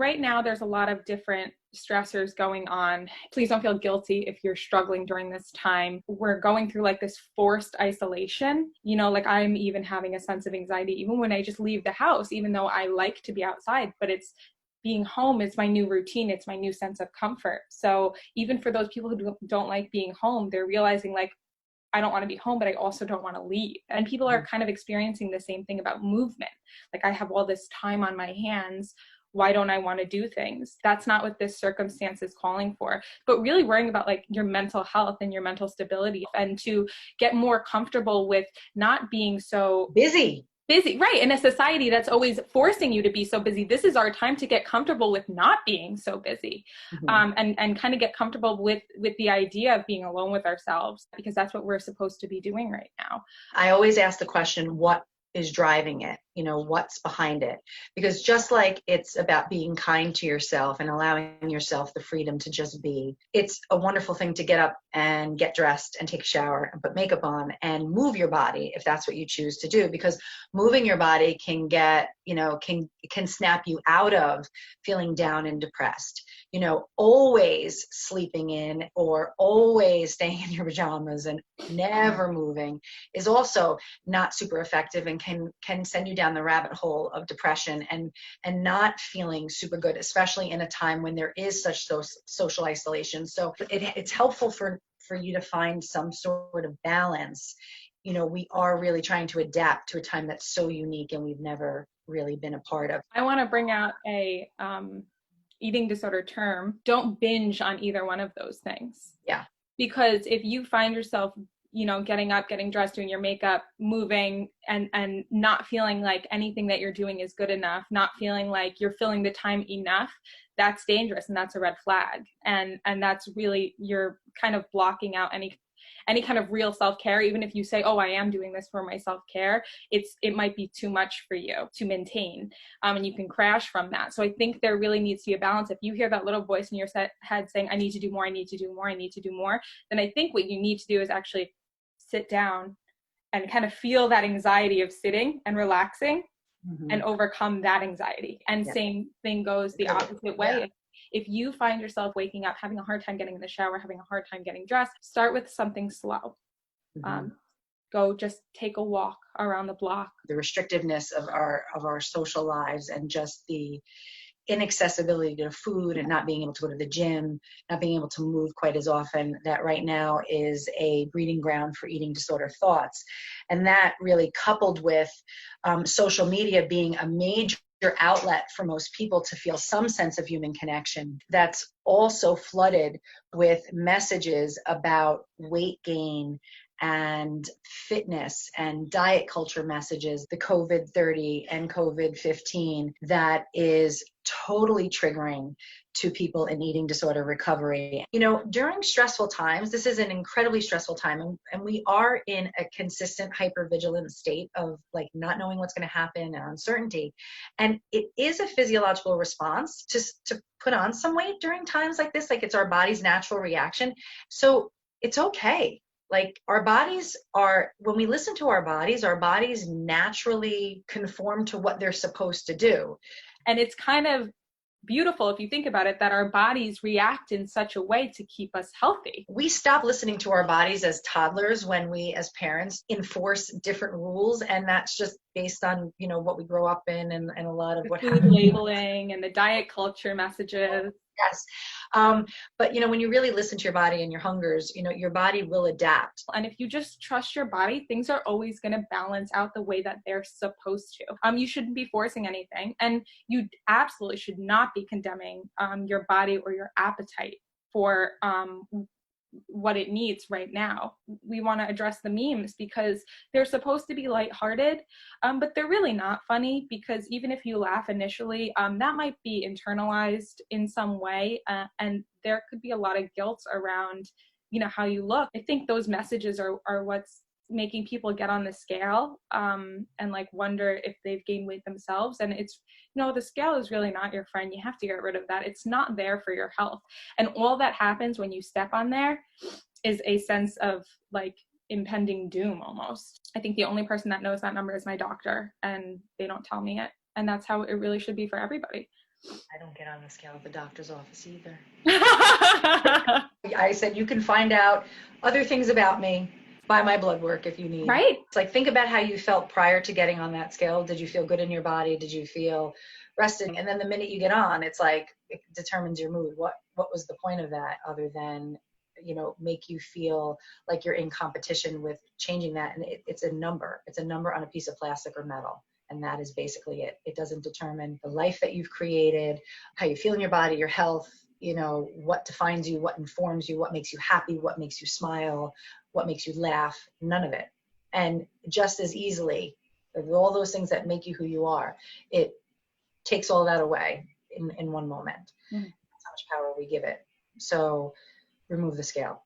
right now there's a lot of different stressors going on. Please don't feel guilty if you're struggling during this time. We're going through like this forced isolation. You know, like I'm even having a sense of anxiety even when I just leave the house, even though I like to be outside, but it's being home is my new routine. It's my new sense of comfort. So even for those people who don't like being home, they're realizing like, I don't want to be home, but I also don't want to leave. And people are kind of experiencing the same thing about movement. Like I have all this time on my hands. Why don't I want to do things? That's not what this circumstance is calling for, but really worrying about like your mental health and your mental stability, and to get more comfortable with not being so busy, right? In a society that's always forcing you to be so busy, this is our time to get comfortable with not being so busy, and kind of get comfortable with the idea of being alone with ourselves, because that's what we're supposed to be doing right now. I always ask the question, what is driving it? You know, what's behind it? Because just like it's about being kind to yourself and allowing yourself the freedom to just be, it's a wonderful thing to get up and get dressed and take a shower and put makeup on and move your body if that's what you choose to do, because moving your body can get, you know, can snap you out of feeling down and depressed. You know, always sleeping in or always staying in your pajamas and never moving is also not super effective and can send you down the rabbit hole of depression and not feeling super good, especially in a time when there is such social isolation. So it's helpful for you to find some sort of balance. You know, we are really trying to adapt to a time that's so unique and we've never really been a part of. I want to bring out a eating disorder term. Don't binge on either one of those things. Yeah. Because if you find yourself, you know, getting up, getting dressed, doing your makeup, moving, and not feeling like anything that you're doing is good enough, not feeling like you're filling the time enough, that's dangerous and that's a red flag. And that's really, you're kind of blocking out any kind of real self-care. Even if you say, oh, I am doing this for my self-care, it might be too much for you to maintain, and you can crash from that. So I think there really needs to be a balance. If you hear that little voice in your head saying, I need to do more, I need to do more, I need to do more, then I think what you need to do is actually sit down and kind of feel that anxiety of sitting and relaxing, and overcome that anxiety. And same thing goes the opposite way. Yeah. If you find yourself waking up, having a hard time getting in the shower, having a hard time getting dressed, start with something slow. Go just take a walk around the block. The restrictiveness of our social lives and just the inaccessibility to food and not being able to go to the gym, not being able to move quite as often, that right now is a breeding ground for eating disorder thoughts. And that really coupled with social media being a major outlet for most people to feel some sense of human connection, that's also flooded with messages about weight gain and fitness and diet culture messages, the COVID 30 and COVID 15, that is totally triggering to people in eating disorder recovery. You know, during stressful times, this is an incredibly stressful time, and we are in a consistent hypervigilant state of like not knowing what's going to happen and uncertainty. And it is a physiological response to put on some weight during times like this, like it's our body's natural reaction. So it's okay. Like our bodies are, when we listen to our bodies naturally conform to what they're supposed to do. And it's kind of beautiful if you think about it, that our bodies react in such a way to keep us healthy. We stop listening to our bodies as toddlers when we as parents enforce different rules, and that's just based on, you know, what we grow up in and a lot of what food labeling and the diet culture messages. Yes. But, you know, when you really listen to your body and your hungers, you know, your body will adapt. And if you just trust your body, things are always going to balance out the way that they're supposed to. You shouldn't be forcing anything. And you absolutely should not be condemning your body or your appetite for what it needs right now. We want to address the memes because they're supposed to be lighthearted, but they're really not funny, because even if you laugh initially, that might be internalized in some way, and there could be a lot of guilt around, you know, how you look. I think those messages are what's making people get on the scale and like wonder if they've gained weight themselves. And it's, you know, the scale is really not your friend. You have to get rid of that. It's not there for your health. And all that happens when you step on there is a sense of like impending doom almost. I think the only person that knows that number is my doctor, and they don't tell me it. And that's how it really should be for everybody. I don't get on the scale at the doctor's office either. I said, you can find out other things about me by my blood work if you need. Right. It's like, think about how you felt prior to getting on that scale. Did you feel good in your body? Did you feel rested? And then the minute you get on, it's like, it determines your mood. What was the point of that other than, make you feel like you're in competition with changing that? And it's a number. It's a number on a piece of plastic or metal. And that is basically it. It doesn't determine the life that you've created, how you feel in your body, your health, what defines you, what informs you, what makes you happy, what makes you smile, what makes you laugh, none of it. And just as easily, all those things that make you who you are, it takes all that away in one moment. Mm. That's how much power we give it. So remove the scale.